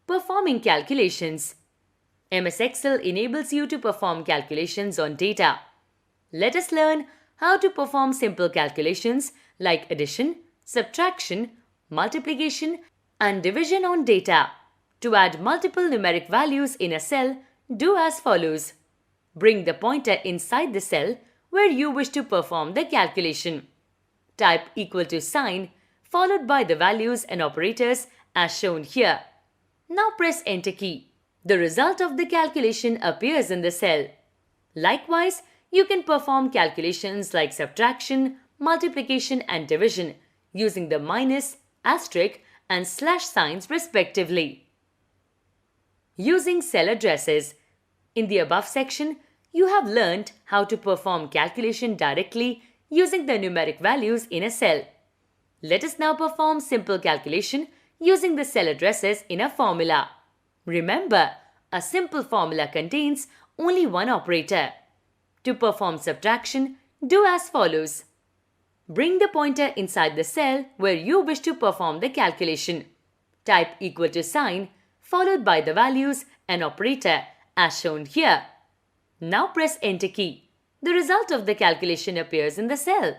Performing calculations. MS Excel enables you to perform calculations on data. Let us learn how to perform simple calculations like addition, subtraction, multiplication, and division on data. To add multiple numeric values in a cell, do as follows. Bring the pointer inside the cell where you wish to perform the calculation. Type equal to sign followed by the values and operators as shown here. Now press Enter key. The result of the calculation appears in the cell. Likewise, you can perform calculations like subtraction, multiplication and division using the minus, asterisk and slash signs respectively. Using cell addresses. In the above section, you have learnt how to perform calculation directly using the numeric values in a cell. Let us now perform simple calculation using the cell addresses in a formula. Remember, a simple formula contains only one operator. To perform subtraction, do as follows. Bring the pointer inside the cell where you wish to perform the calculation. Type equal to sign followed by the values and operator as shown here. Now press Enter key. The result of the calculation appears in the cell.